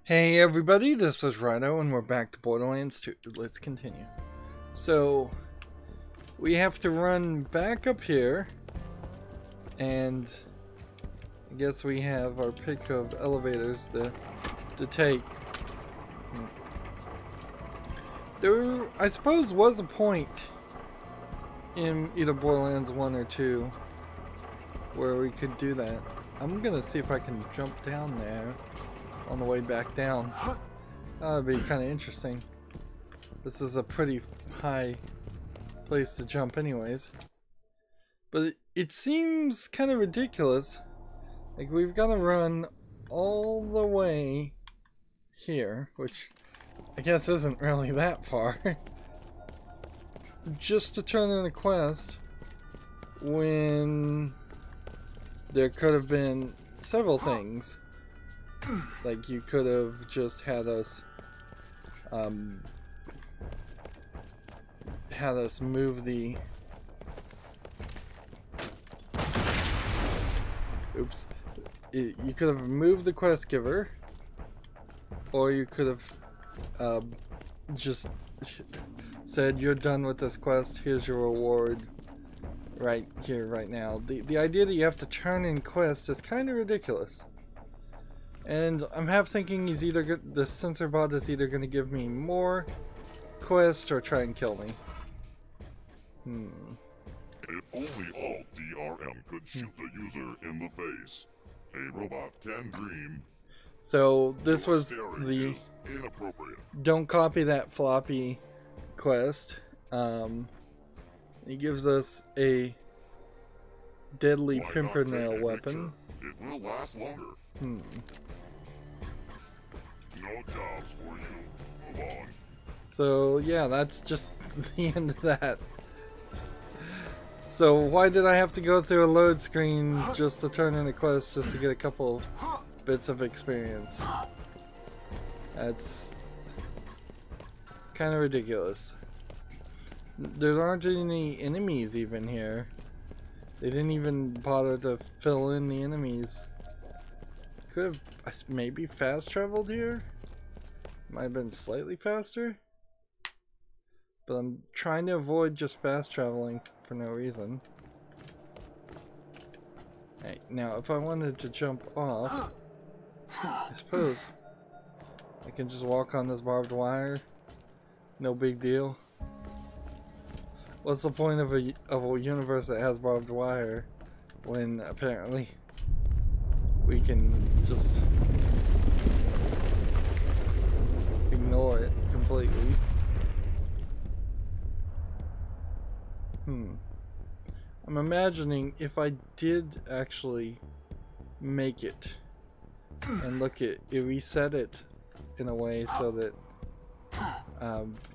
Hey everybody, this is Rydo and we're back to Borderlands 2. Let's continue. So, we have to run back up here, and I guess we have our pick of elevators to take. There, I suppose, was a point in either Borderlands 1 or 2 where we could do that. I'm gonna see if I can jump down there on the way back down. That'd be kind of interesting. This is a pretty high place to jump anyways. But it seems kind of ridiculous. Like, we've got to run all the way here, which I guess isn't really that far, just to turn in a quest when there could have been several things. Like, you could have just had us move the you could have moved the quest giver, or you could have just said, you're done with this quest, here's your reward right here, right now. The idea that you have to turn in quests is kind of ridiculous. And I'm half thinking he's either the sensor bot is either going to give me more quests or try and kill me. If only Alt-DRM could shoot the user in the face. A robot can dream. So this was the don't copy that floppy quest. He gives us a deadly pimpernel weapon. It will last longer. No jobs for you. Move on. So yeah, that's just the end of that. So why did I have to go through a load screen just to turn in a quest just to get a couple bits of experience? That's kind of ridiculous. There aren't any enemies even here. They didn't even bother to fill in the enemies. Could have maybe fast traveled here. Might have been slightly faster. But I'm trying to avoid just fast traveling for no reason. Hey, now if I wanted to jump off, I suppose I can just walk on this barbed wire. No big deal. What's the point of a universe that has barbed wire when apparently we can just ignore it completely? I'm imagining if I did actually make it and look at it, reset it in a way so that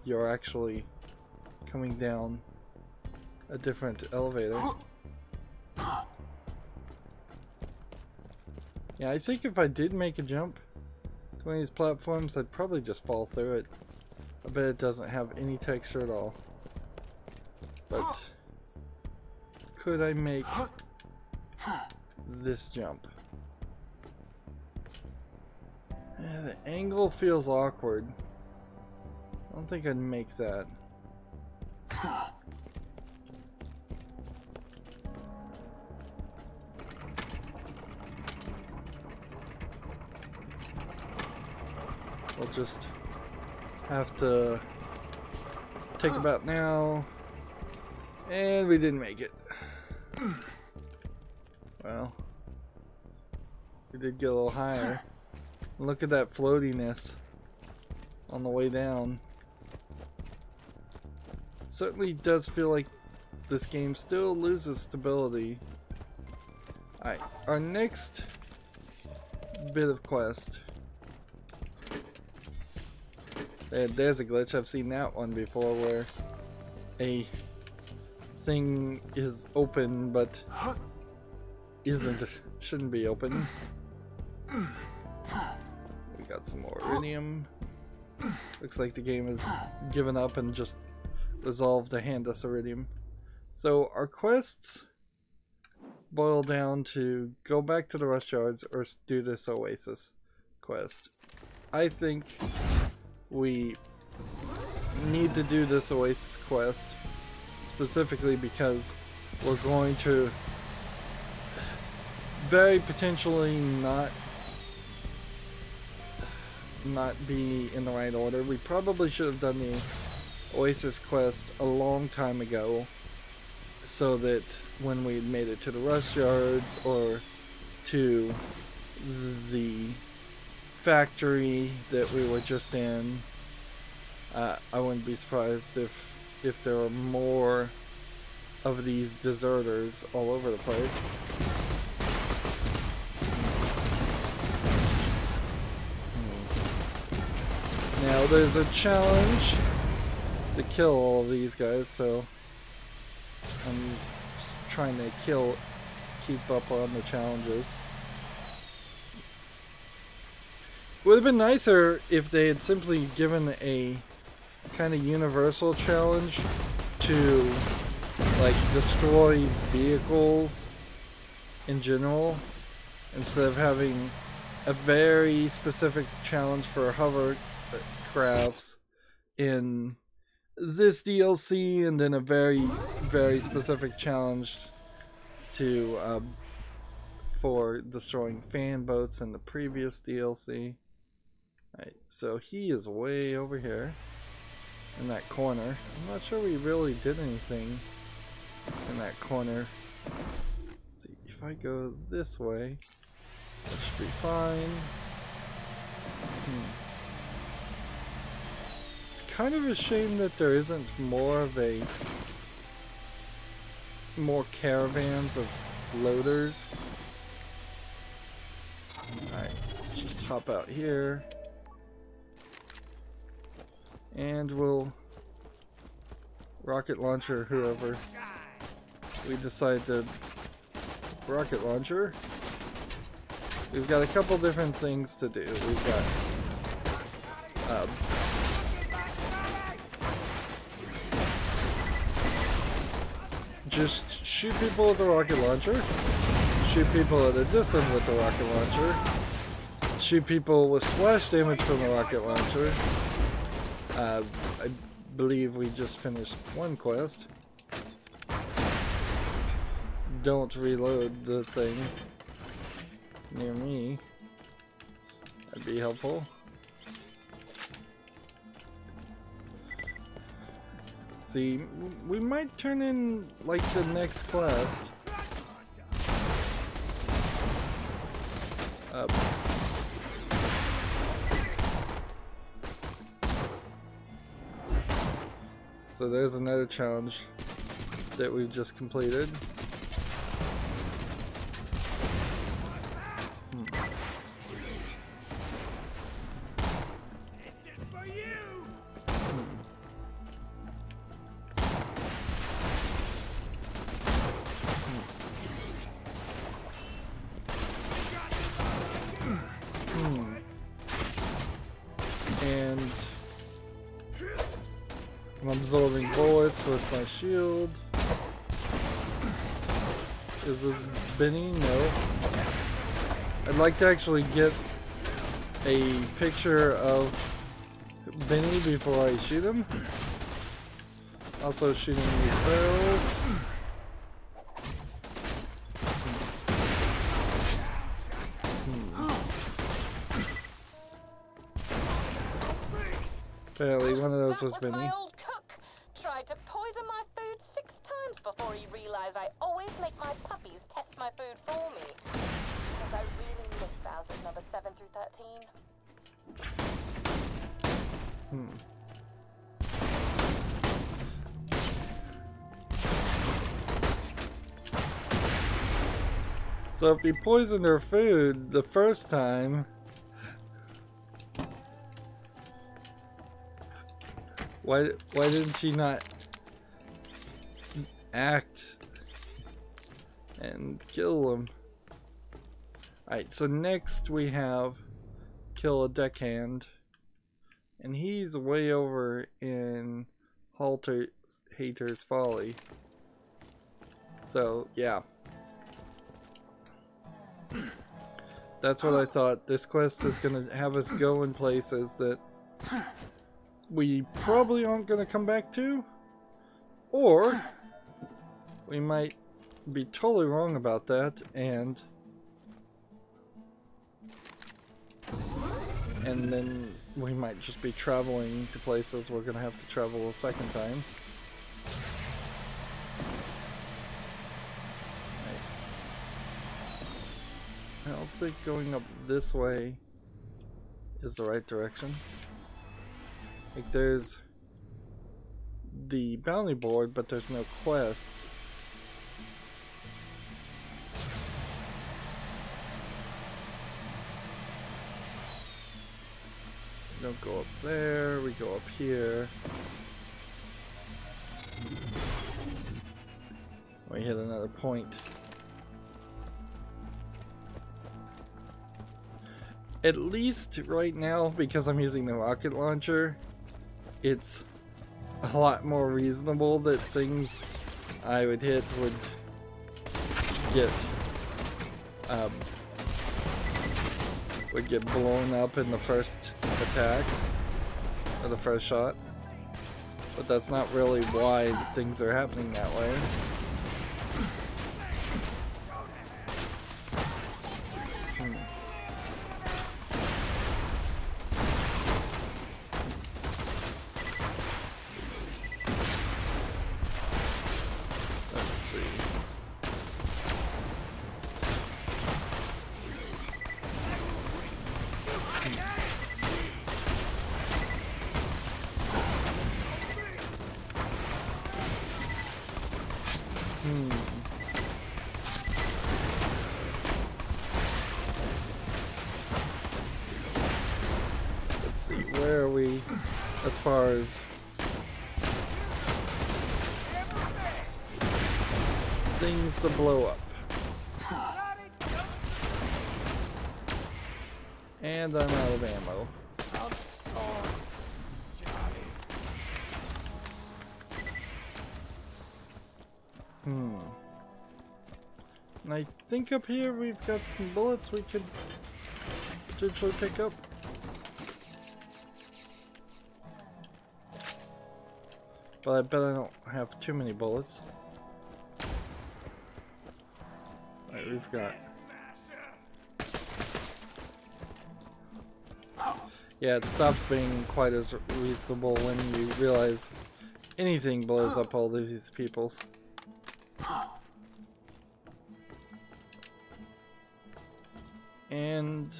you're actually coming down a different elevator. Yeah, I think if I did make a jump to one of these platforms, I'd probably just fall through it. I bet it doesn't have any texture at all. But could I make this jump? The angle feels awkward. I don't think I'd make that. We'll just have to take a bat now. And we didn't make it. Well, we did get a little higher. Look at that floatiness on the way down. Certainly does feel like this game still loses stability. Alright, our next bit of quest. There's a glitch. I've seen that one before where a thing is open but shouldn't be open. We got some more iridium. Looks like the game has given up and just resolved to hand us iridium. So our quests boil down to go back to the rush yards or do this oasis quest. I think we need to do this Oasis quest specifically because we're going to very potentially not be in the right order. We probably should have done the Oasis quest a long time ago, so that when we made it to the rust yards or to the factory that we were just in, I wouldn't be surprised if there were more of these deserters all over the place. Now there's a challenge to kill all of these guys, so I'm just trying to keep up on the challenges. It would have been nicer if they had simply given a kind of universal challenge to like destroy vehicles in general, instead of having a very specific challenge for hovercrafts in this DLC, and then a very, very specific challenge to for destroying fan boats in the previous DLC. Alright, so he is way over here in that corner. I'm not sure we really did anything in that corner. Let's see, if I go this way, that should be fine. It's kind of a shame that there isn't more caravans of loaders. Alright, let's just hop out here. And we'll rocket launcher whoever we decide to rocket launcher. We've got a couple different things to do. We've got just shoot people with the rocket launcher, shoot people at a distance with the rocket launcher, shoot people with splash damage from the rocket launcher. I believe we just finished one quest. Don't reload the thing near me. That'd be helpful. See, we might turn in like the next quest. So there's another challenge that we've just completed. And I'm absorbing bullets with my shield. Is this Benny? No. I'd like to actually get a picture of Benny before I shoot him. Also shooting these barrels. Apparently one of those was Benny. My old cook tried to poison my food 6 times before he realized I always make my puppies test my food for me. Sometimes I really miss Bowser's number 7 through 13. So if he poisoned her food the first time, why didn't she not act and kill him? Alright, so next we have kill a deckhand, and he's way over in Hater's Folly. So yeah, That's what I thought. This quest is going to have us go in places that we probably aren't going to come back to. Or we might be totally wrong about that and then we might just be traveling to places we're going to have to travel a second time. I don't think going up this way is the right direction. Like, there's the bounty board, but there's no quests. We don't go up there, we go up here. We hit another point. At least right now, because I'm using the rocket launcher, it's a lot more reasonable that things I would hit would get blown up in the first attack or the first shot. But that's not really why things are happening that way. Where are we as far as things to blow up? And I'm out of ammo. And I think up here we've got some bullets we could potentially pick up. But I bet I don't have too many bullets. Alright, we've got... Yeah, it stops being quite as reasonable when you realize anything blows up all these peoples. And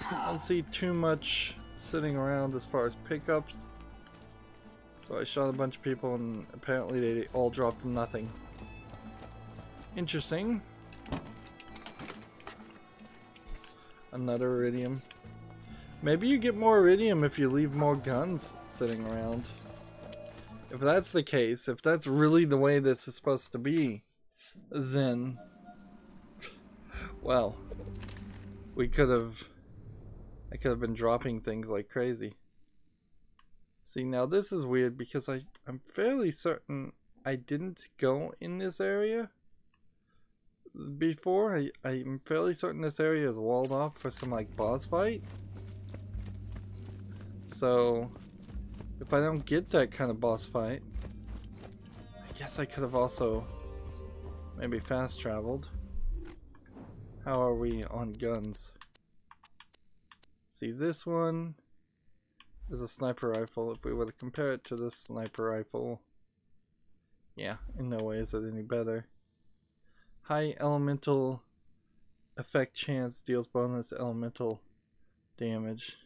I don't see too much sitting around as far as pickups. So I shot a bunch of people and apparently they all dropped nothing. Interesting. Another iridium. Maybe you get more iridium if you leave more guns sitting around. If that's the case, if that's really the way this is supposed to be, then... well, I could have been dropping things like crazy. See, now this is weird because I'm fairly certain I didn't go in this area before. I'm fairly certain this area is walled off for some like boss fight. So if I don't get that kind of boss fight, I guess I could have also maybe fast traveled. How are we on guns? See, this one is a sniper rifle. If we were to compare it to this sniper rifle, yeah, in no way is it any better. High elemental effect chance deals bonus elemental damage.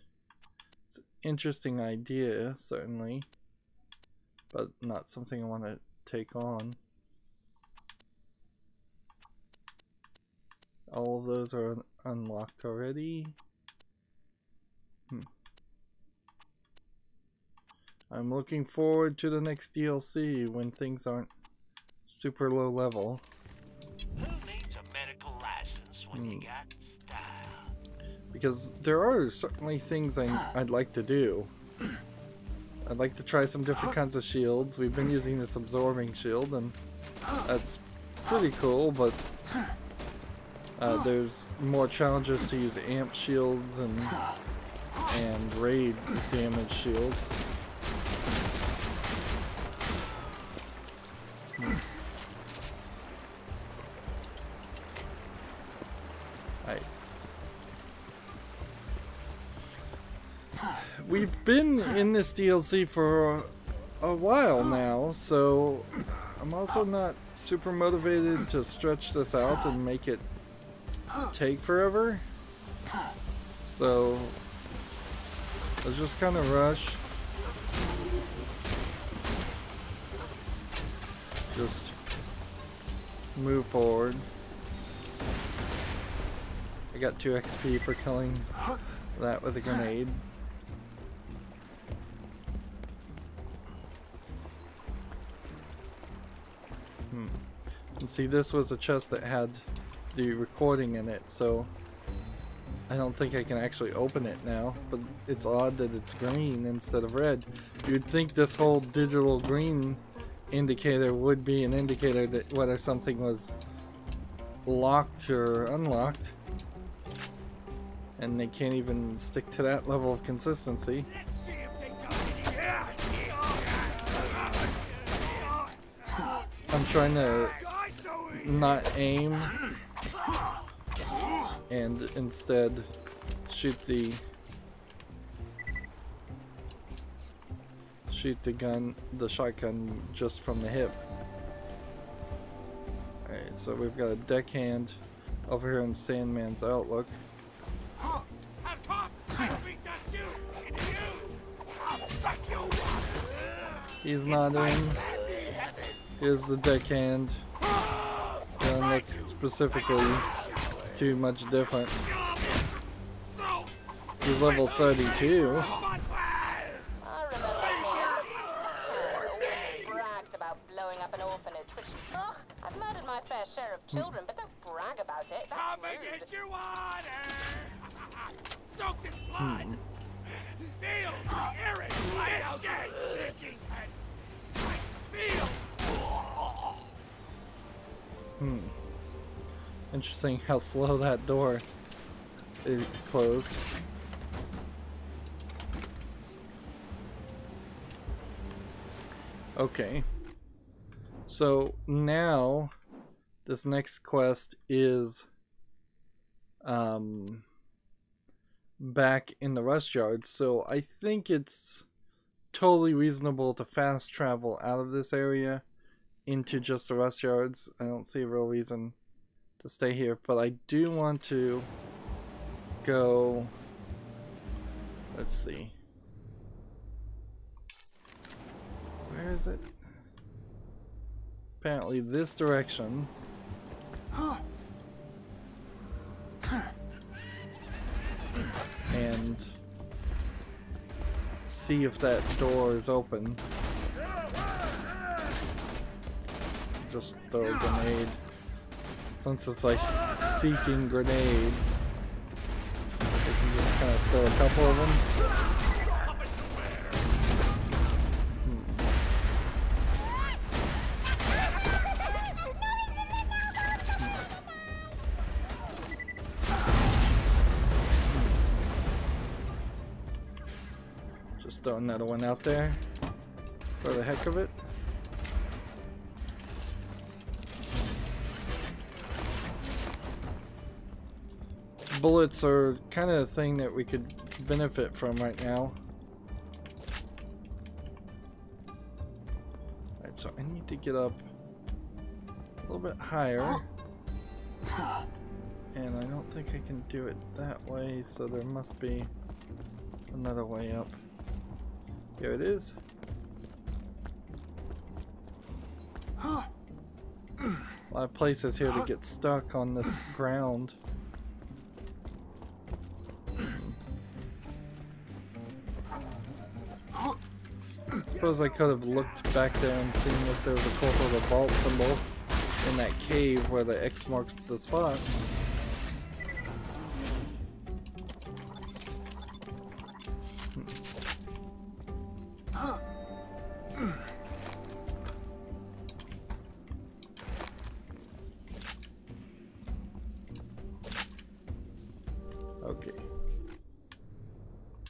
It's an interesting idea, certainly, but not something I want to take on. All of those are unlocked already. I'm looking forward to the next DLC when things aren't super low level. Who needs a medical license when you got style? Because there are certainly things I'd like to do. I'd like to try some different kinds of shields. We've been using this absorbing shield and that's pretty cool, but There's more challenges to use amp shields and raid damage shields. Alright. We've been in this DLC for a while now, so I'm also not super motivated to stretch this out and make it take forever. So let's just kind of rush. Just move forward. I got 2 XP for killing that with a grenade. And see, this was a chest that had the recording in it, so I don't think I can actually open it now, but it's odd that it's green instead of red. You'd think this whole digital green indicator would be an indicator that whether something was locked or unlocked, and they can't even stick to that level of consistency. I'm trying to not aim and instead shoot the shotgun just from the hip. Alright, so we've got a deckhand over here in Sandman's Outlook. He's not in. Here's the deckhand. Doesn't look specifically too much different. He's level 32. I remember him. Always bragged about blowing up an orphanage, which, ugh, I've murdered my fair share of children, but don't brag about it. That's rude. Get your water. Soaked in blood. Feel Eric, sinking feel. Interesting how slow that door is closed. Okay. So now this next quest is back in the rust yard, so I think it's totally reasonable to fast travel out of this area into just the rust yards. I don't see a real reason to stay here, but I do want to go, let's see, where is it? Apparently this direction. And see if that door is open. Just throw a grenade. Since it's like seeking grenade, I can just kind of throw a couple of them. Just throw another one out there for the heck of it. Bullets are kind of a thing that we could benefit from right now. Alright, so I need to get up a little bit higher. And I don't think I can do it that way, so there must be another way up. Here it is. A lot of places here to get stuck on this ground. Suppose I could have looked back there and seen if there was a cool little vault symbol in that cave where the X marks the spot.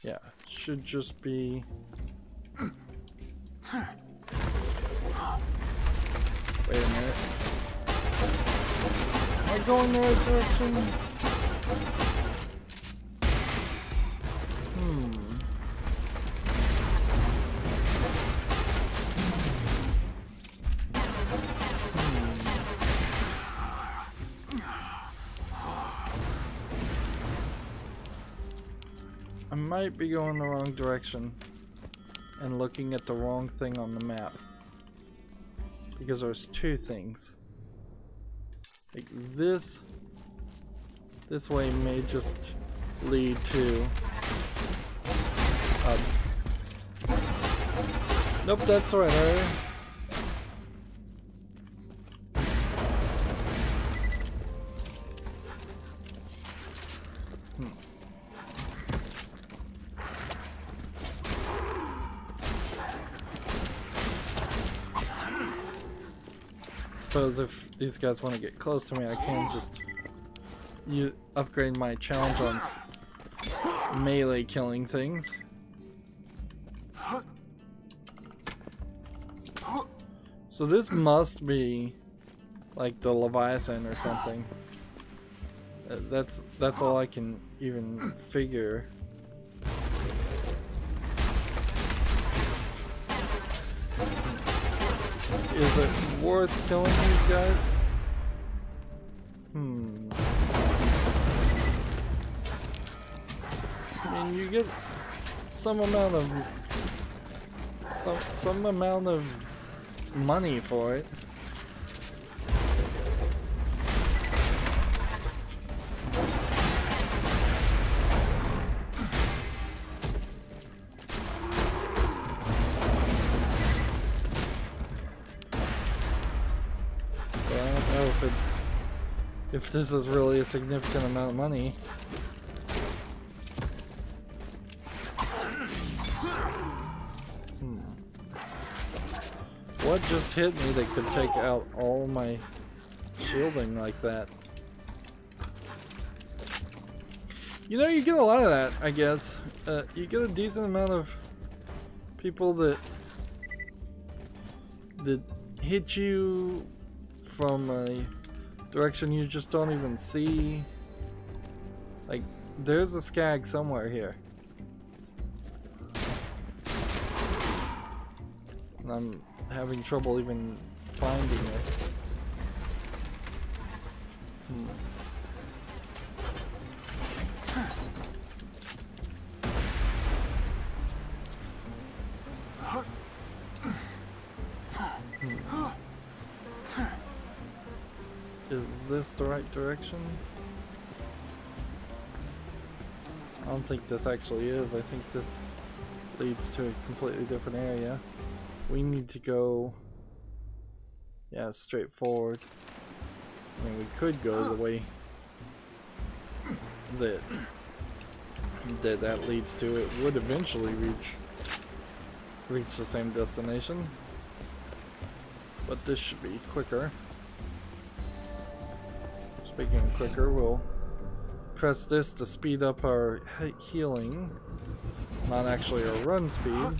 Yeah, should just be... Wait a minute. Am I going the right direction? I might be going the wrong direction and looking at the wrong thing on the map. Because there's two things. Like this way may just lead to nope, that's the right area. Suppose if these guys want to get close to me, I can just upgrade my challenge on melee killing things. So this must be like the Leviathan or something. That's all I can even figure. Is it worth killing these guys? I mean, you get some amount of money for it. If this is really a significant amount of money. What just hit me that could take out all my shielding like that? You know, you get a lot of that, I guess. You get a decent amount of people that hit you from a direction you just don't even see. Like, there's a skag somewhere here. And I'm having trouble even finding it. Is this the right direction? I don't think this actually is. I think this leads to a completely different area. We need to go, yeah, straight forward. I mean, we could go the way that leads to. It would eventually reach the same destination, but this should be quicker. Speaking of quicker, we'll press this to speed up our healing, not actually our run speed,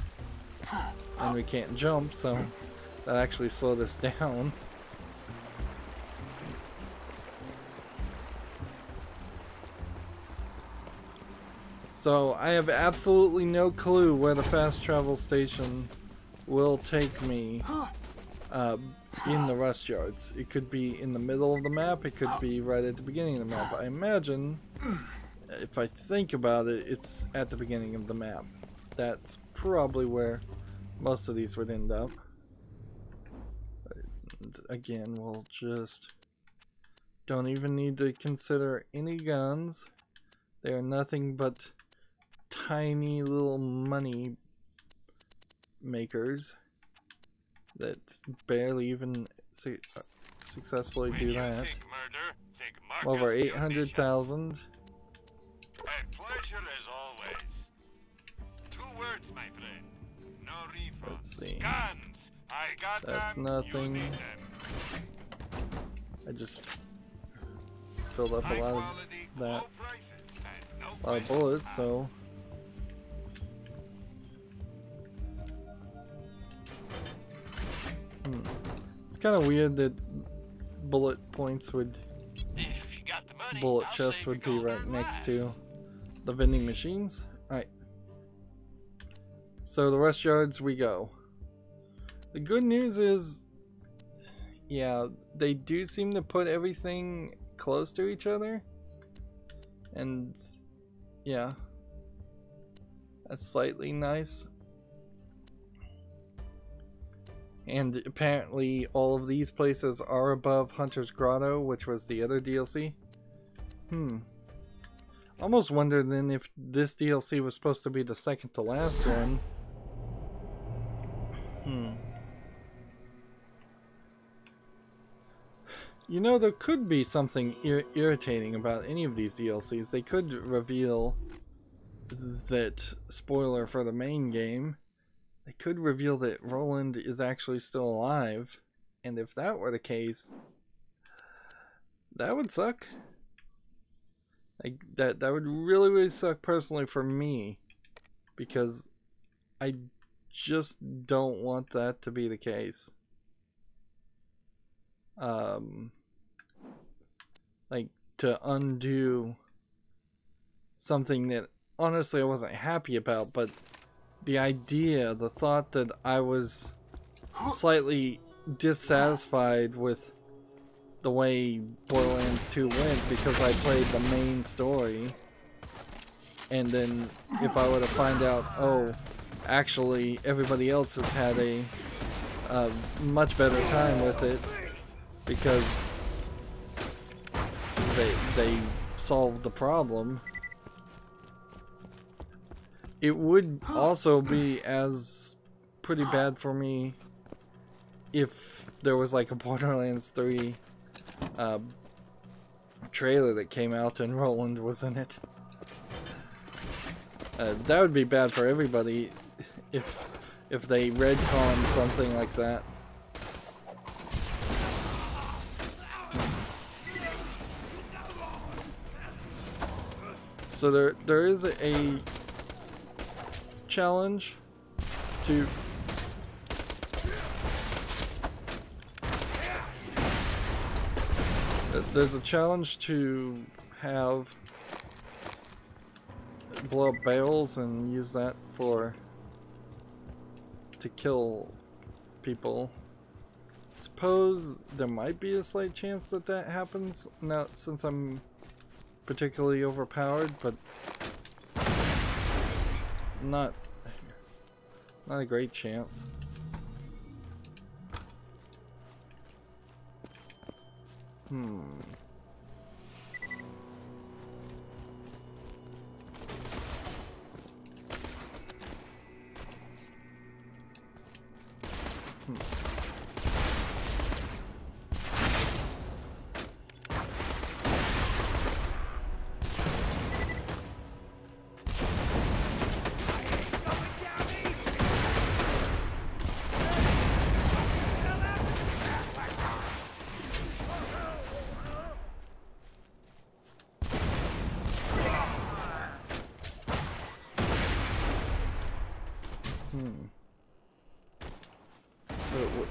and we can't jump, so that actually slowed us down. So I have absolutely no clue where the fast travel station will take me in the rest yards. It could be in the middle of the map, it could be right at the beginning of the map. I imagine, if I think about it, it's at the beginning of the map. That's probably where most of these would end up. And again, we'll just don't even need to consider any guns. They are nothing but tiny little money makers that barely even successfully do that. Over 800,000. A pleasure as always. 2 words, my friend. No refund. Let's see. Guns. I got That's them. nothing. You need them. I just filled up a lot of that. A lot of bullets, so It's kind of weird that bullet points would, If you got the money, bullet I'll chests save would your be right gold-earned next life. to the vending machines. Alright. So the rest yards we go. The good news is, yeah, they do seem to put everything close to each other. And yeah, that's slightly nice. And apparently all of these places are above Hunter's Grotto, which was the other DLC. Almost wonder then if this DLC was supposed to be the second to last one. You know, there could be something irritating about any of these DLCs. They could reveal that, spoiler for the main game, they could reveal that Roland is actually still alive. And if that were the case, that would suck. Like, that would really, really suck personally for me. Because I just don't want that to be the case. Like, to undo something that honestly I wasn't happy about, but the idea, the thought that I was slightly dissatisfied with the way Borderlands 2 went because I played the main story, and then if I were to find out, oh, actually everybody else has had a much better time with it because they solved the problem. It would also be as pretty bad for me if there was like a Borderlands 3 trailer that came out and Roland was in it. That would be bad for everybody if they retconned something like that. So there is a challenge to there's a challenge to have blow up barrels and use that to kill people. Suppose there might be a slight chance that that happens now since I'm particularly overpowered, but not a great chance.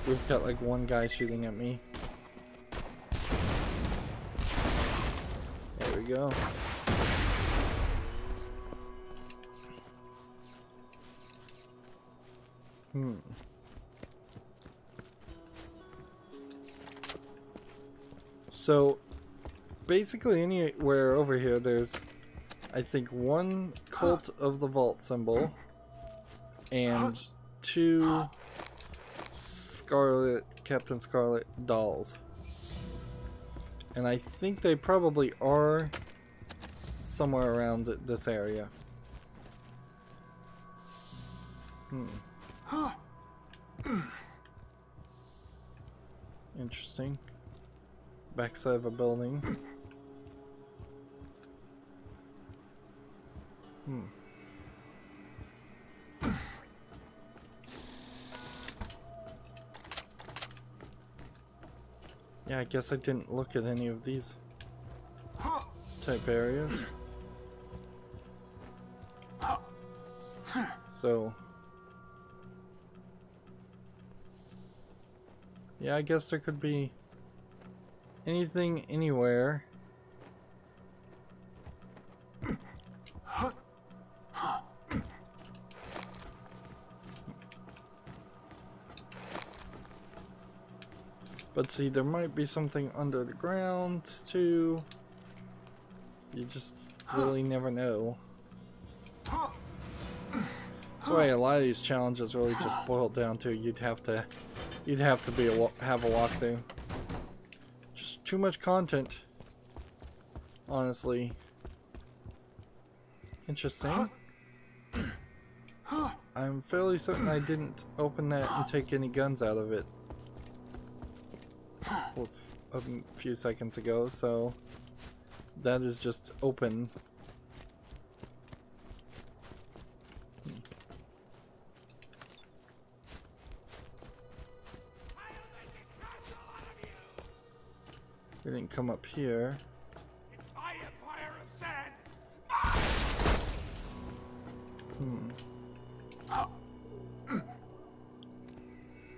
We've got like one guy shooting at me. There we go. So basically anywhere over here there's, I think, one Cult of the Vault symbol and two Captain Scarlet dolls. And I think they probably are somewhere around this area. Interesting. Backside of a building. Yeah, I guess I didn't look at any of these type areas. So Yeah, I guess there could be anything anywhere. But see, there might be something under the ground too. You just really never know. That's why a lot of these challenges really just boil down to you'd have to have a walkthrough. Just too much content, honestly. Interesting. I'm fairly certain I didn't open that and take any guns out of it a few seconds ago, so that is just open. We didn't come up here. It's my empire of sand.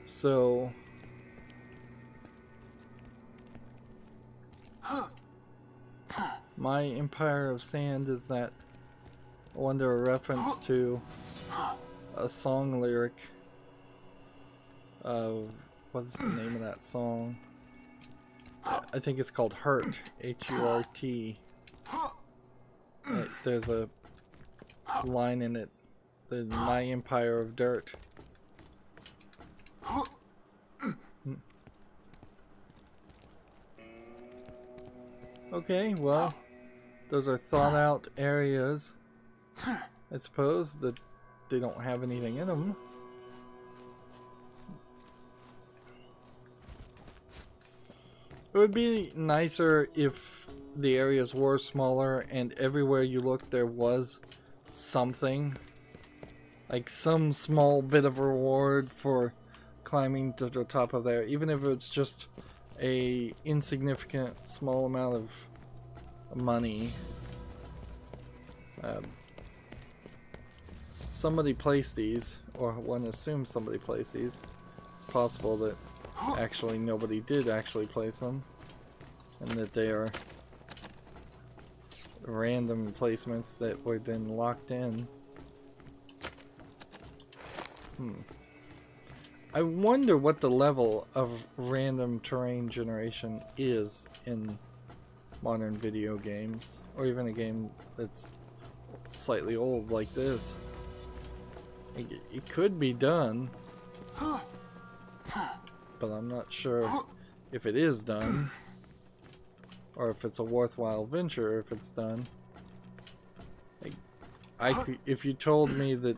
So my empire of sand, is that, I wonder, a reference to a song lyric of, what is the name of that song? I think it's called Hurt, H-U-R-T. There's a line in it, my empire of dirt. Okay, well, those are thought out areas, I suppose, that they don't have anything in them. It would be nicer if the areas were smaller and everywhere you looked there was something. Like some small bit of reward for climbing to the top of there, even if it's just a insignificant small amount of money. Somebody placed these, or one assumes somebody placed these. It's possible that actually nobody did actually place them, and that they are random placements that were then locked in. I wonder what the level of random terrain generation is in modern video games, or even a game that's slightly old like this. It could be done, but I'm not sure if it is done, or if it's a worthwhile venture if it's done. If you told me that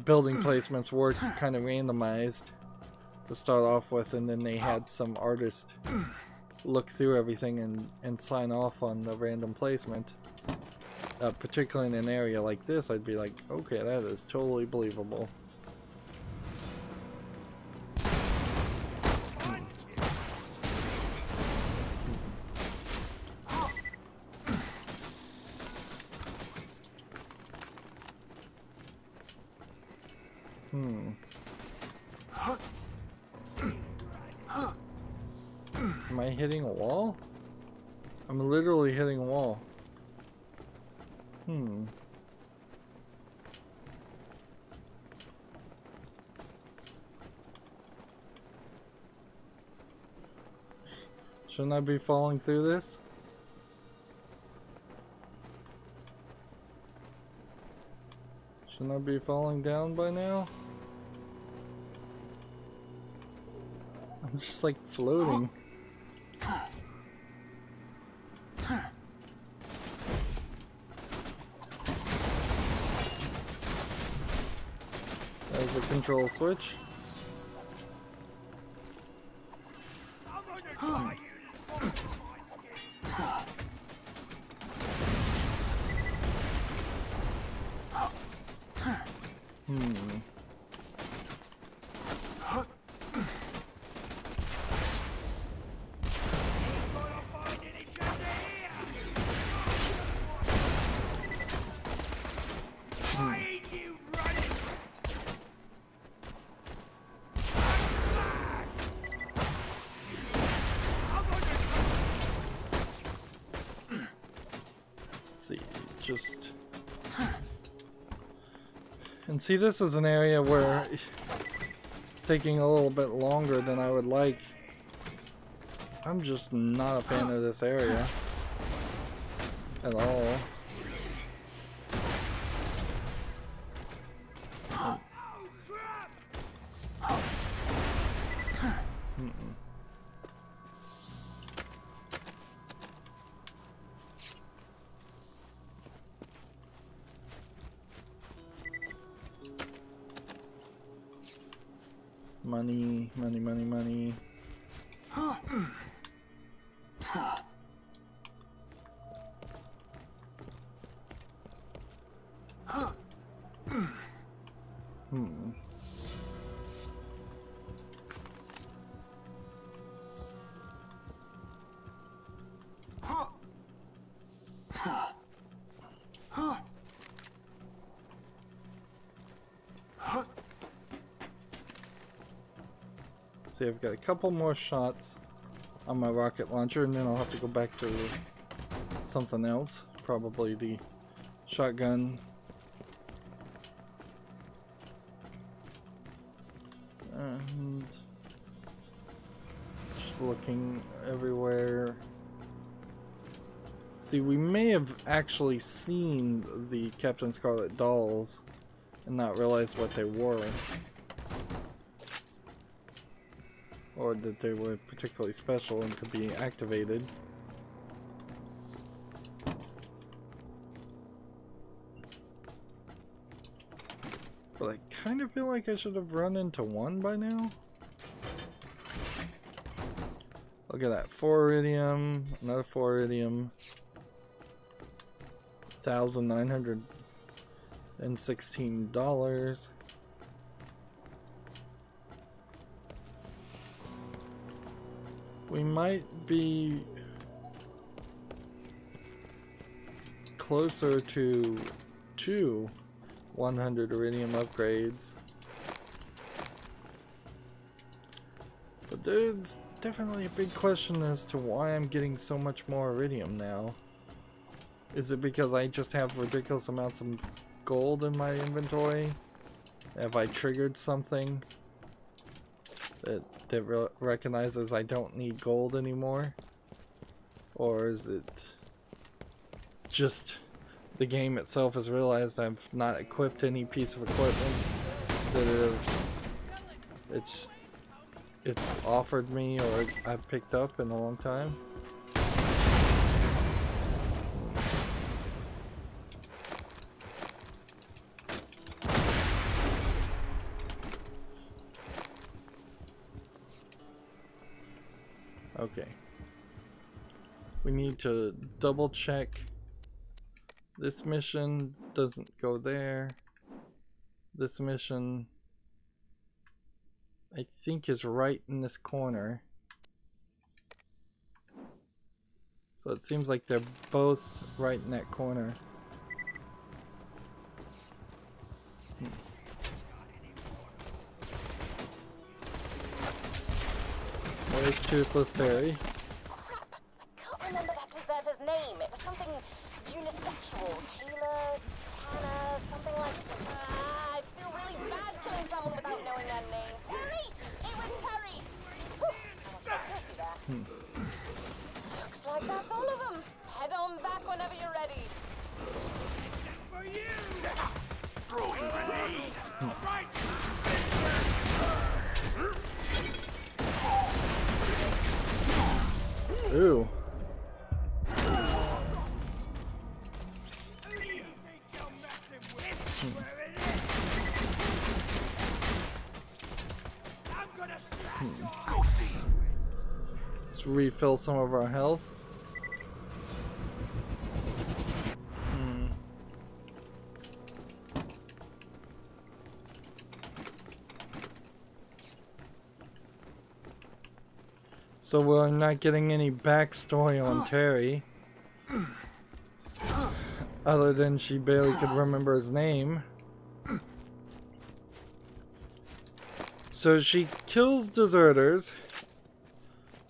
building placements were kind of randomized to start off with, and then they had some artist look through everything and sign off on the random placement, particularly in an area like this, I'd be like, okay, that is totally believable. Am I hitting a wall? I'm literally hitting a wall. Shouldn't I be falling through this? Shouldn't I be falling down by now? I'm just like floating. There's the control switch. just... And see, this is an area where it's taking a little bit longer than I would like. I'm just not a fan of this area at all. Money, money, money, money. See, I've got a couple more shots on my rocket launcher, and then I'll have to go back to something else. Probably the shotgun. And just looking everywhere. See, we may have actually seen the Captain Scarlet dolls and not realized what they were. Or that they were particularly special and could be activated. But I kind of feel like I should have run into one by now. Look at that. 4 iridium, another 4 iridium. $1,916. We might be closer to 2 100 iridium upgrades. But there's definitely a big question as to why I'm getting so much more iridium now. Is it because I just have ridiculous amounts of gold in my inventory? Have I triggered something that recognizes I don't need gold anymore? Or is it just the game itself has realized I've not equipped any piece of equipment that it's offered me or I've picked up in a long time? Okay. We need to double check. This mission doesn't go there. This mission, I think, is right in this corner. So it seems like they're both right in that corner. Where's Toothless Terry? Crap! I can't remember that deserter's name. It was something unisexual. Taylor, Tanner, something like... I feel really bad killing someone without knowing their name. Terry! It was Terry! Whew, I almost felt guilty there. Looks like that's all of them. Head on back whenever you're ready. For you! Throwing grenade! Right! Ooh. Let's refill some of our health. So we're not getting any backstory on Terry, other than she barely could remember his name. So she kills deserters,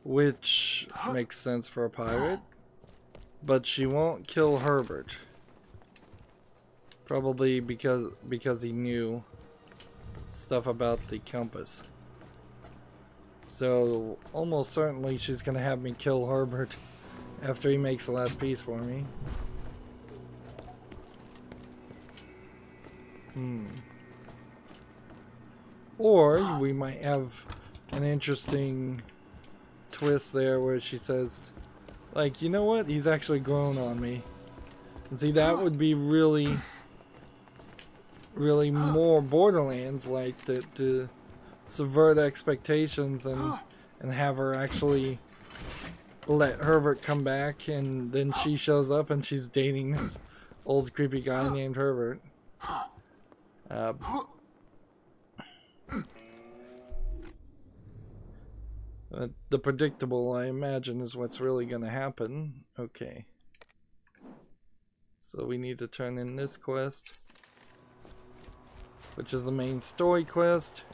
which makes sense for a pirate, but she won't kill Herbert. Probably because he knew stuff about the compass. So almost certainly she's gonna have me kill Herbert after he makes the last piece for me. Or we might have an interesting twist there where she says, like, you know what? He's actually grown on me. And see, that would be really more Borderlands like to subvert expectations and have her actually let Herbert come back, and then she shows up and she's dating this old creepy guy named Herbert. The predictable, I imagine, is what's really going to happen. Okay. So we need to turn in this quest, which is the main story quest.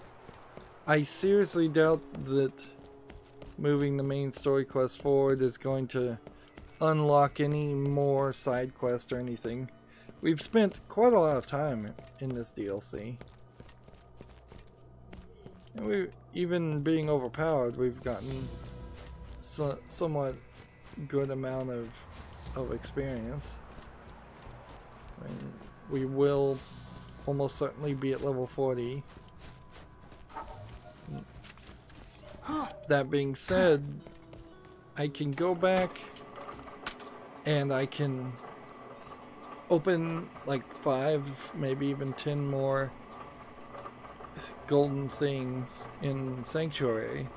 I seriously doubt that moving the main story quest forward is going to unlock any more side quests or anything. We've spent quite a lot of time in this DLC. And we, even being overpowered, we've gotten somewhat good amount of experience. I mean, we will almost certainly be at level 40. That being said, I can go back and I can open like 5, maybe even 10 more golden things in Sanctuary,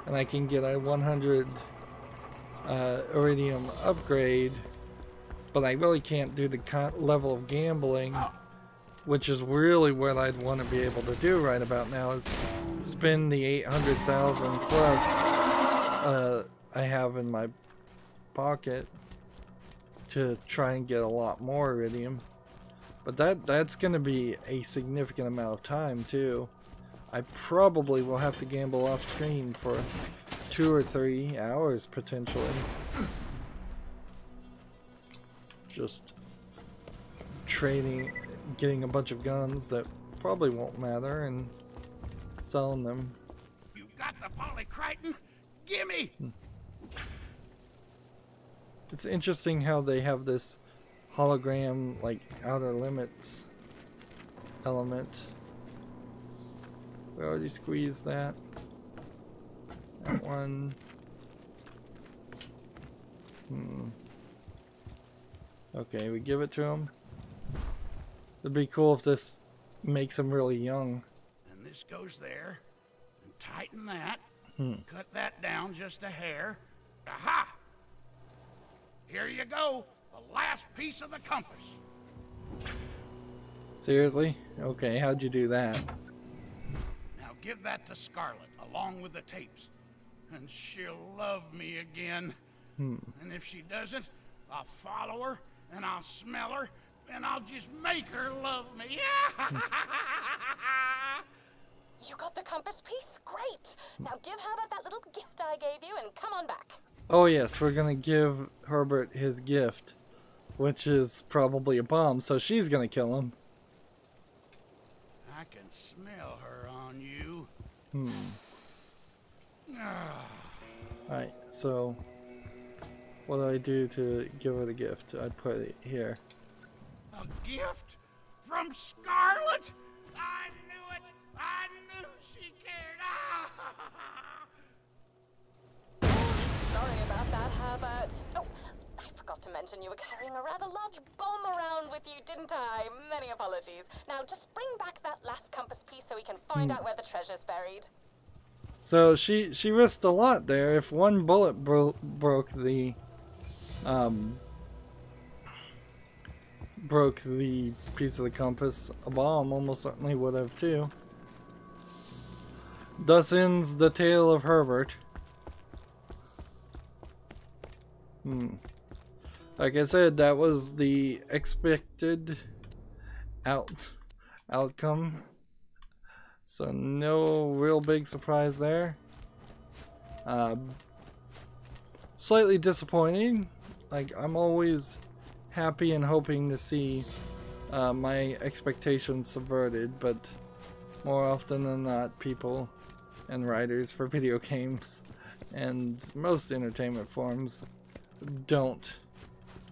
and I can get a 100 iridium upgrade, but I really can't do the level of gambling, which is really what I'd want to be able to do right about now, is spend the 800,000 plus I have in my pocket to try and get a lot more iridium. But that's going to be a significant amount of time too. I probably will have to gamble off screen for 2 or 3 hours potentially. Just trading, getting a bunch of guns that probably won't matter and selling them. You got the polycriton? Gimme! It's interesting how they have this hologram, like, outer limits element. We already squeezed that. That one. Okay, we give it to him. It'd be cool if this makes him really young. And this goes there. And tighten that. Cut that down just a hair. Aha! Here you go. The last piece of the compass. Seriously? Okay, how'd you do that? Now give that to Scarlet, along with the tapes. And she'll love me again. And if she doesn't, I'll follow her, and I'll smell her, and I'll just make her love me. You got the compass piece? Great! Now give Herbert that little gift I gave you and come on back. Oh yes, we're gonna give Herbert his gift, which is probably a bomb, so she's gonna kill him. I can smell her on you. Alright, so what do I do to give her the gift? I put it here. A gift from Scarlet? I knew it! I knew she cared! Sorry about that, Herbert. Oh, I forgot to mention you were carrying a rather large bomb around with you, didn't I? Many apologies. Now just bring back that last compass piece so we can find out where the treasure's buried. So she risked a lot there. If one bullet broke the piece of the compass, a bomb almost certainly would have too. Thus ends the tale of Herbert. Like I said, that was the expected outcome. So no real big surprise there. Slightly disappointing. Like, I'm always happy and hoping to see my expectations subverted, but more often than not, people and writers for video games and most entertainment forms don't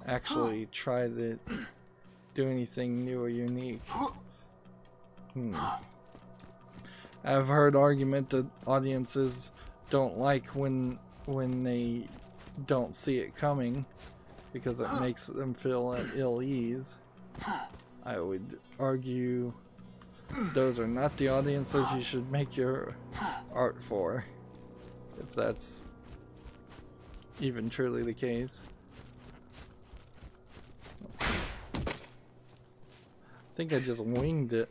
actually try to do anything new or unique. I've heard argument that audiences don't like when they don't see it coming because it makes them feel at ill ease. I would argue those are not the audiences you should make your art for, if that's even truly the case. I think I just winged it.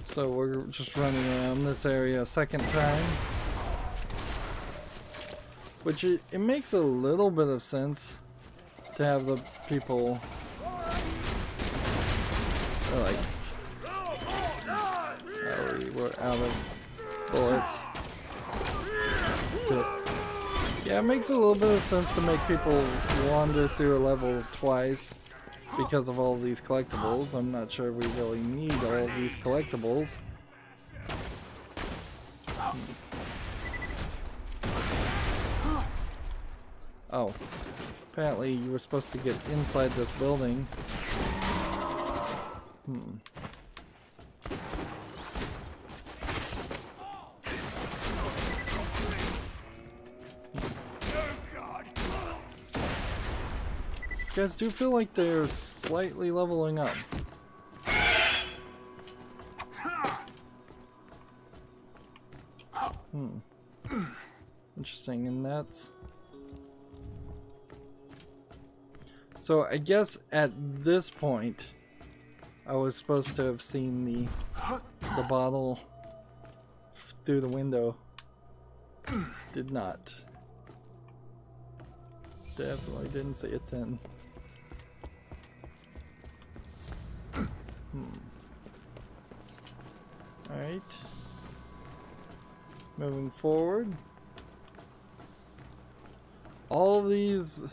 So we're just running around this area a second time, which it makes a little bit of sense to have the people like, we're out of bullets. Yeah, it makes a little bit of sense to make people wander through a level twice because of all these collectibles. I'm not sure we really need all of these collectibles. Oh, apparently you were supposed to get inside this building. These guys do feel like they're slightly leveling up. Interesting, and that's... So I guess at this point I was supposed to have seen the bottle through the window. Did not. Definitely didn't see it then. Alright. Moving forward. All of these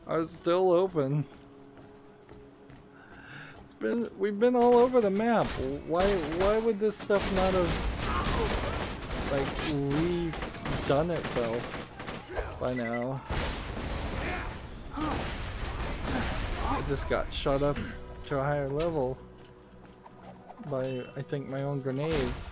are still open. We've been all over the map. Why would this stuff not have like redone itself by now? I just got shot up to a higher level by, I think, my own grenades.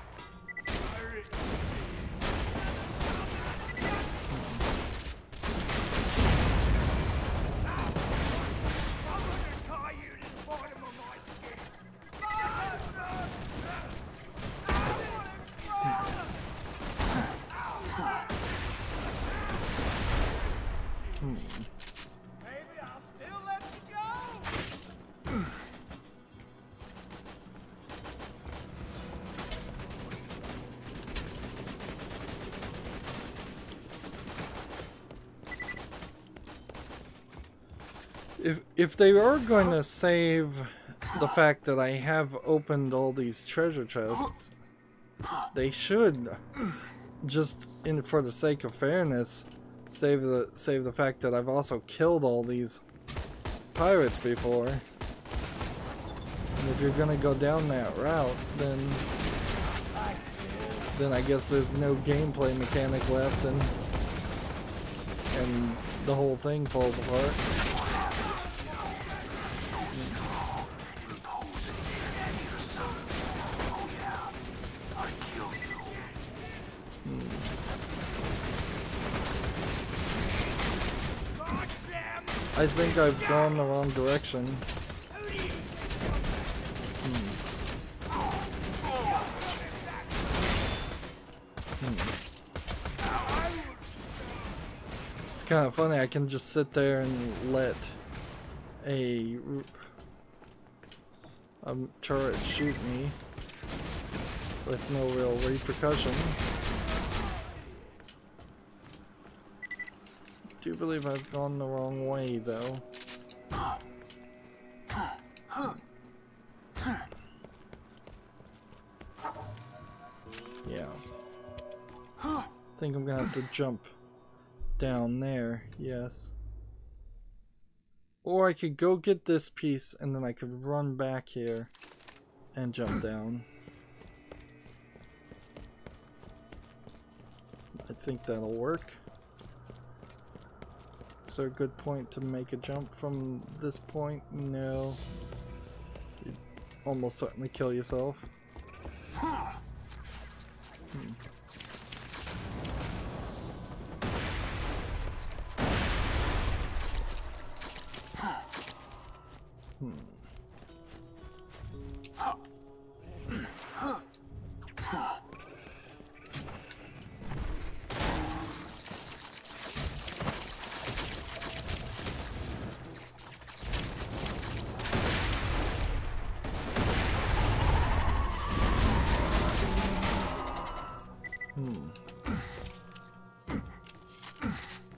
If they are going to save the fact that I have opened all these treasure chests, they should just, for the sake of fairness, save the fact that I've also killed all these pirates before. And if you're gonna go down that route, then I guess there's no gameplay mechanic left, and the whole thing falls apart. I think I've gone the wrong direction. It's kind of funny, I can just sit there and let a turret shoot me with no real repercussion. do believe I've gone the wrong way, though. Yeah. I think I'm gonna have to jump down there, yes. Or I could go get this piece and then I could run back here and jump down. I think that'll work. Is there a good point to make a jump from this point? No. You'd almost certainly kill yourself.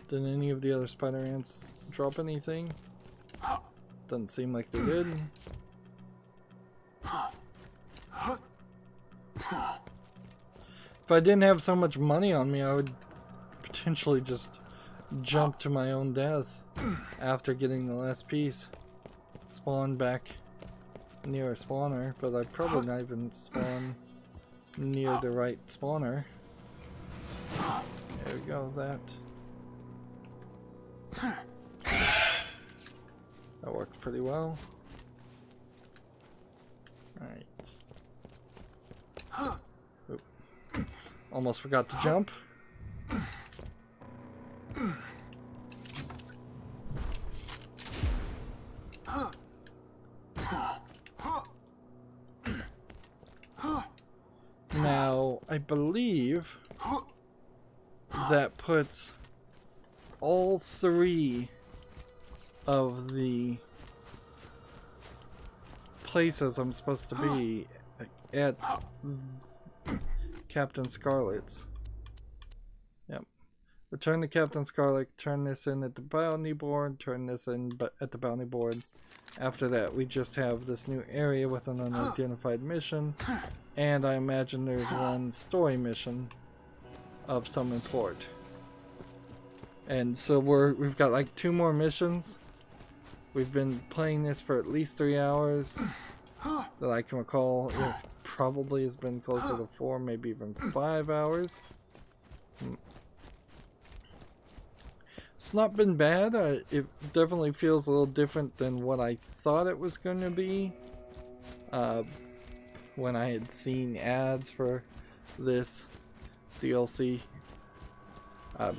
Did any of the other spider ants drop anything? Doesn't seem like they did. If I didn't have so much money on me, I would potentially just jump to my own death after getting the last piece. Spawn back near a spawner, but I'd probably not even spawn near the right spawner. There we go, that. That worked pretty well. Alright. Oop. Almost forgot to jump. Now, I believe that puts all three of the places I'm supposed to be at Captain Scarlet's. Yep. Return to Captain Scarlet, turn this in at the bounty board, turn this in at the bounty board. After that, we just have this new area with an unidentified mission, and I imagine there's one story mission of some import. And so we've got like 2 more missions. We've been playing this for at least 3 hours that I can recall. It probably has been closer to 4, maybe even 5 hours. It's not been bad. It definitely feels a little different than what I thought it was going to be when I had seen ads for this DLC.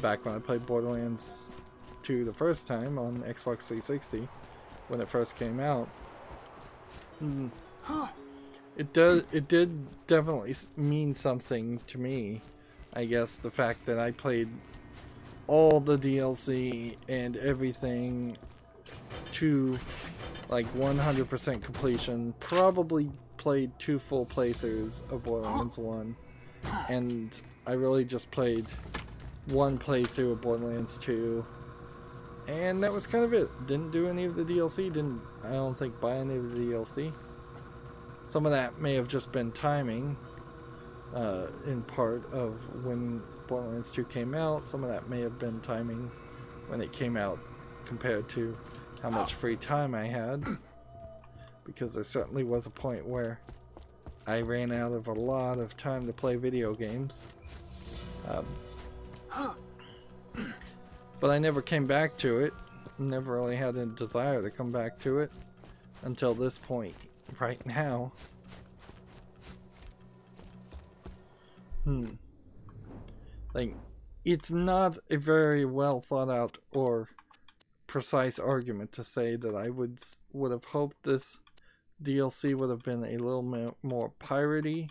Back when I played Borderlands 2 the first time on Xbox 360 when it first came out. It did definitely mean something to me. I guess the fact that I played all the DLC and everything to like 100% completion. Probably played 2 full playthroughs of Borderlands 1, and I really just played 1 playthrough of Borderlands 2, and that was kind of it. Didn't do any of the DLC, I don't think buy any of the DLC. Some of that may have just been timing, in part of when Borderlands 2 came out. Some of that may have been timing when it came out compared to how much free time I had, because there certainly was a point where I ran out of a lot of time to play video games. But I never came back to it. Never really had a desire to come back to it until this point right now. Like, it's not a very well thought out or precise argument to say that I would have hoped this DLC would have been a little more piratey,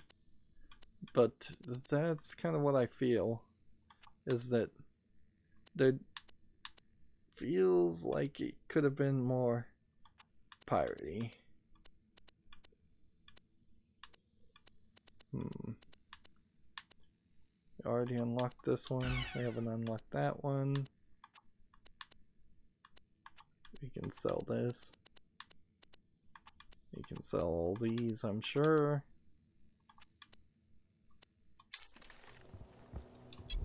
but that's kind of what I feel, is that there feels like it could have been more piratey. We already unlocked this one. We haven't unlocked that one. We can sell this. We can sell all these, I'm sure.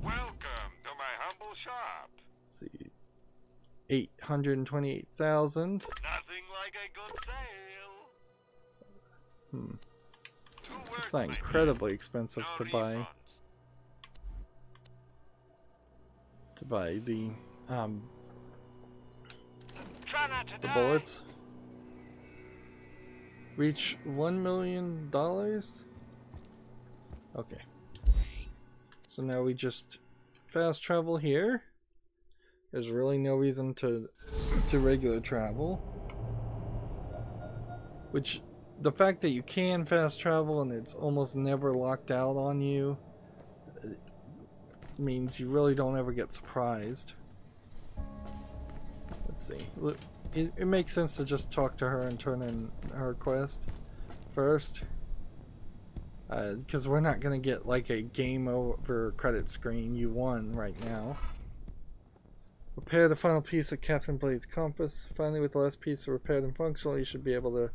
Welcome to my humble shop. Let's see. 828,000. Nothing like a good sale. It's not incredibly expensive No to buy. refunds. To buy the Try not to die. bullets. Reach $1 million. Okay. So now we just fast travel here. There's really no reason to regular travel. Which, the fact that you can fast travel and it's almost never locked out on you means you really don't ever get surprised. Let's see. Look, it makes sense to just talk to her and turn in her quest first. Because we're not going to get like a game over credit screen. You won right now. Repair the final piece of Captain Blade's compass. Finally, with the last piece repaired and functional, you should be able to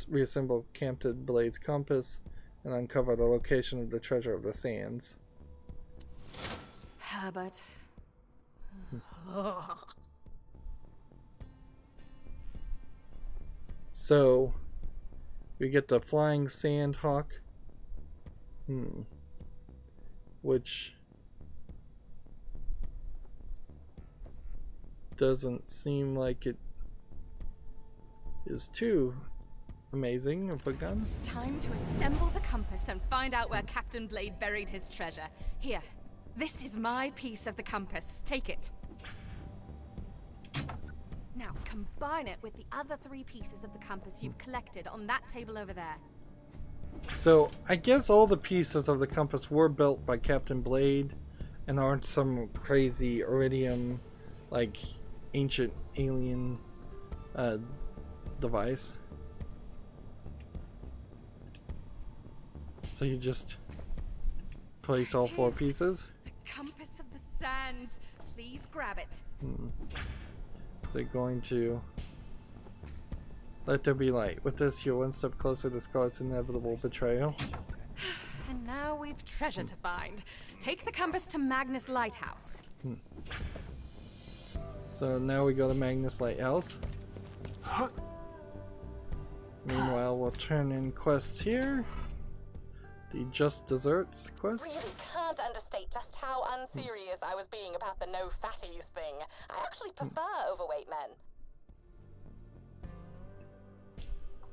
reassemble Captain Blade's compass and uncover the location of the treasure of the sands. Herbert. So, we get the flying sand hawk. Which doesn't seem like it is too amazing of a gun. It's time to assemble the compass and find out where Captain Blade buried his treasure. Here, this is my piece of the compass. Take it. Now combine it with the other 3 pieces of the compass you've collected on that table over there. So, I guess all the pieces of the compass were built by Captain Blade and aren't some crazy iridium, like, ancient alien device. So you just place all 4 pieces. The compass of the sands. Please grab it. Is it going to let there be light? With this, you're one step closer to Scarlet's inevitable betrayal. And now we've treasure to find. Take the compass to Magnus Lighthouse. So now we go to Magnus Lighthouse. Meanwhile, we'll turn in quests here. The Just Desserts quest. Really can't understate just how unserious I was being about the no fatties thing. I actually prefer overweight men.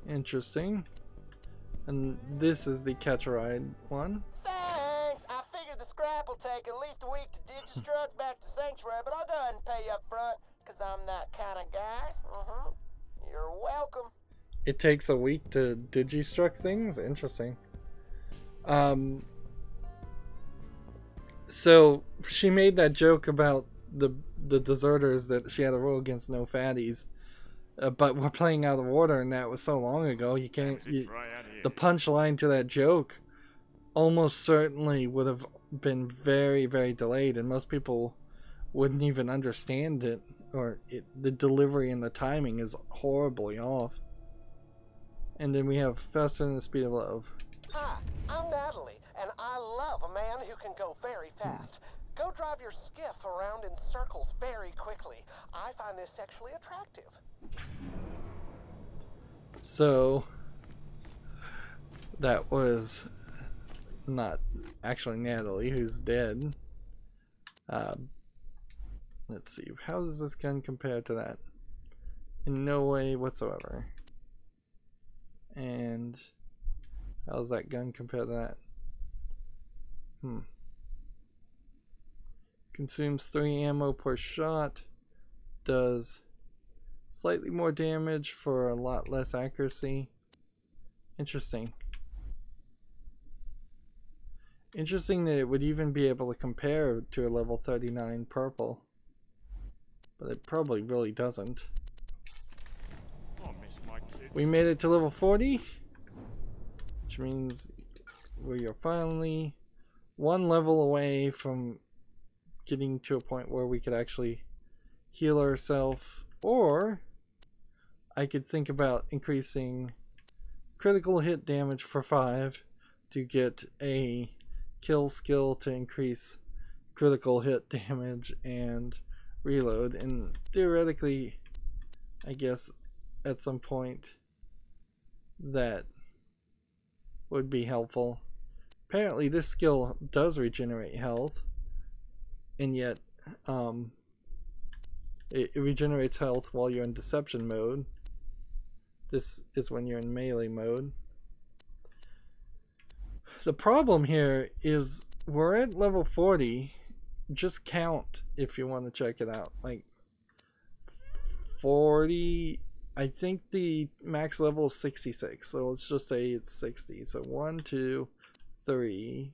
Interesting. And this is the Catch a Ride one. Thanks! I figured the scrap will take at least a week to digistruct back to Sanctuary, but I'll go ahead and pay you up front, because I'm that kind of guy. You're welcome. It takes a week to digistruct things? Interesting. So she made that joke about the deserters that she had a rule against no fatties, but we're playing out of order, and that was so long ago. You can't. The punchline to that joke almost certainly would have been very, very delayed, and most people wouldn't even understand it, or the delivery and the timing is horribly off. And then we have Faster Than the Speed of Love. Hi, I'm Natalie, and I love a man who can go very fast. Go drive your skiff around in circles very quickly. I find this sexually attractive. So, that was not actually Natalie, who's dead. Let's see, how does this gun compare to that? In no way whatsoever. And how does that gun compare to that? Consumes 3 ammo per shot. Does slightly more damage for a lot less accuracy. Interesting. Interesting that it would even be able to compare to a level 39 purple. But it probably really doesn't. We made it to level 40. Which means we are finally 1 level away from getting to a point where we could actually heal ourselves Or I could think about increasing critical hit damage for 5 to get a kill skill to increase critical hit damage and reload. And theoretically, I guess at some point that would be helpful. Apparently this skill does regenerate health, and yet it regenerates health while you're in deception mode. This is when you're in melee mode. The problem here is we're at level 40. Just count if you want to check it out. Like 40, I think the max level is 66, so let's just say it's 60. So 1, 2, 3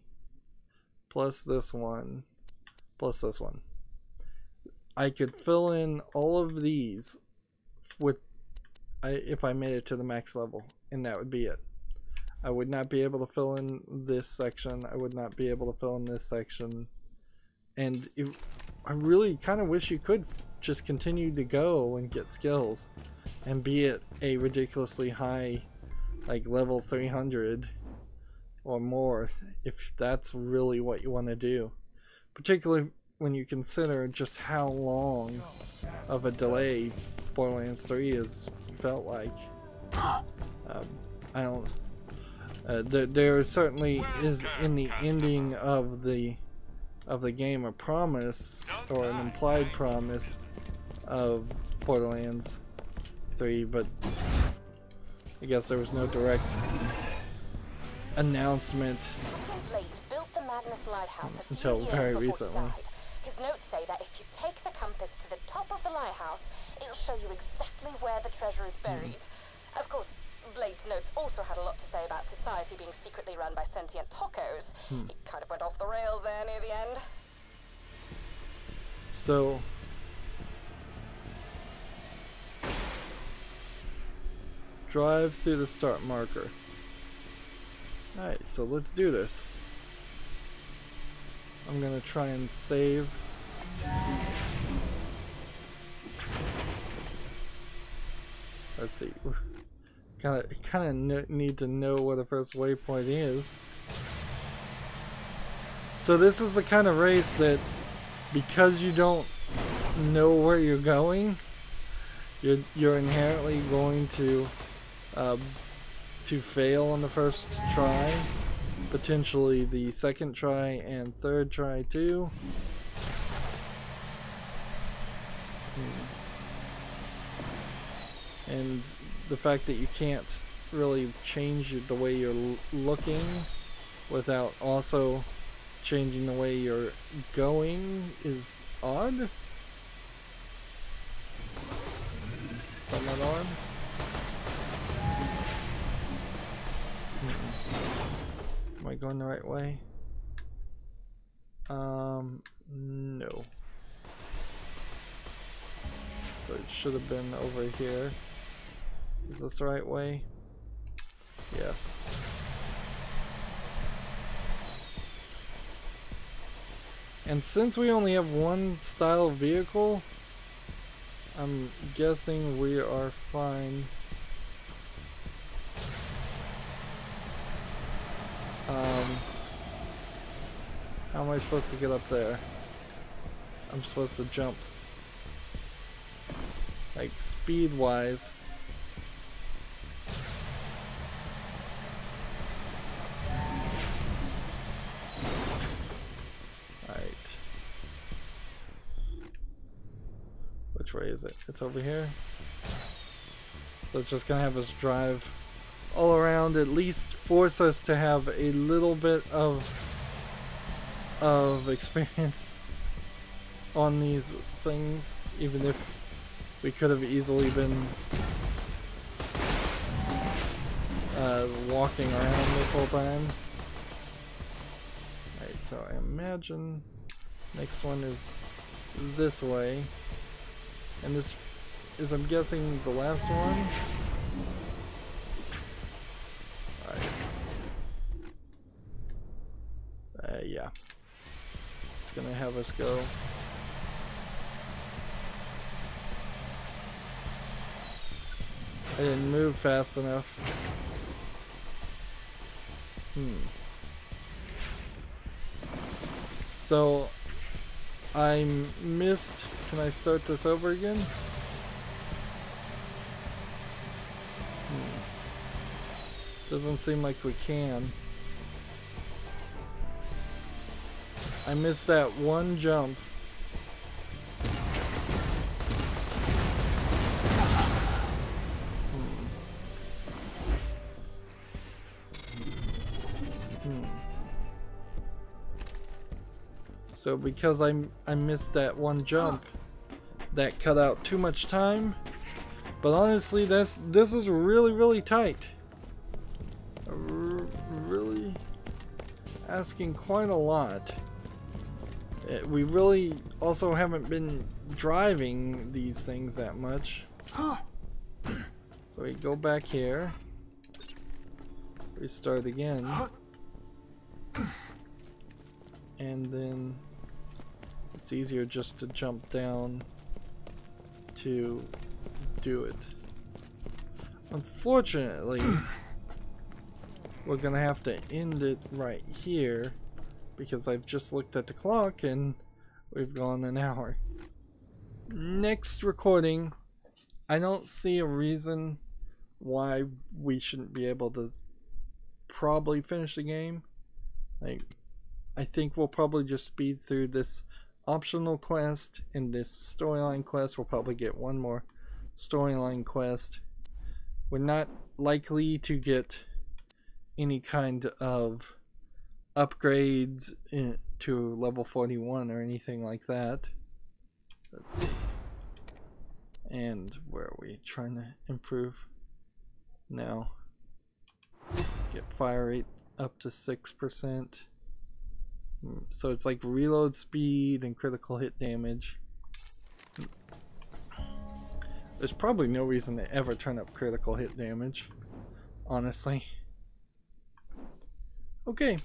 plus this one plus this one. I could fill in all of these with if I made it to the max level, and that would be it. I would not be able to fill in this section. I would not be able to fill in this section. And I really kind of wish you could just continue to go and get skills and be at a ridiculously high, like level 300 or more, if that's really what you want to do. Particularly when you consider just how long of a delay Borderlands 3 has felt like. I don't. There certainly is in the ending of the game a promise, or an implied promise, of Borderlands 3, but I guess there was no direct announcement Captain Blade built the Magnus Lighthouse a few until years very before recently. he died. His notes say that if you take the compass to the top of the lighthouse, it'll show you exactly where the treasure is buried. Of course, Blade's notes also had a lot to say about society being secretly run by sentient tacos. It kind of went off the rails there near the end. So drive through the start marker. Alright, so let's do this. I'm gonna try and save. Let's see. Kind of need to know where the first waypoint is. So this is the kind of race that, because you don't know where you're going, you're inherently going to fail on the first try, potentially the second try and third try too. And the fact that you can't really change the way you're looking without also changing the way you're going is odd. Somewhat odd. Am I going the right way? No. So it should have been over here. Is this the right way? Yes. And since we only have one style vehicle, I'm guessing we are fine. How am I supposed to get up there? I'm supposed to jump. Like, speed-wise. Alright. Which way is it? It's over here. So it's just gonna have us drive all around, at least force us to have a little bit of experience on these things, even if we could have easily been walking around this whole time. Alright, so I imagine next one is this way, and this is, I'm guessing, the last one. Alright. Yeah. It's gonna have us go I didn't move fast enough. So I missed. Can I start this over again? Doesn't seem like we can. I missed that one jump. So because I missed that one jump, that cut out too much time. But honestly, this is really tight. Really asking quite a lot. We really also haven't been driving these things that much. So we go back here. Restart again. And then it's easier just to jump down to do it. Unfortunately, we're gonna have to end it right here because I've just looked at the clock and we've gone an hour. Next recording, I don't see a reason why we shouldn't be able to probably finish the game. Like, I think we'll probably just speed through this optional quest and this storyline quest. We'll probably get one more storyline quest. We're not likely to get any kind of upgrades to level 41 or anything like that. Let's see. And where are we trying to improve now? Get fire rate up to 6%. So it's like reload speed and critical hit damage. There's probably no reason to ever turn up critical hit damage, honestly. Okay.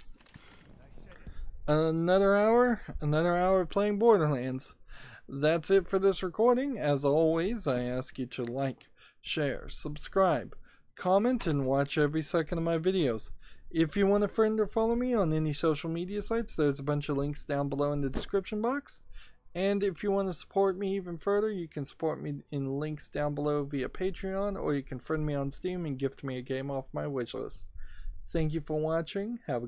Another hour of playing Borderlands. That's it for this recording. As always, I ask you to like, share, subscribe, comment, and watch every second of my videos. If you want a friend or follow me on any social media sites, there's a bunch of links down below in the description box. And if you want to support me even further, you can support me in links down below via Patreon, or you can friend me on Steam and gift me a game off my wishlist. Thank you for watching. Have a good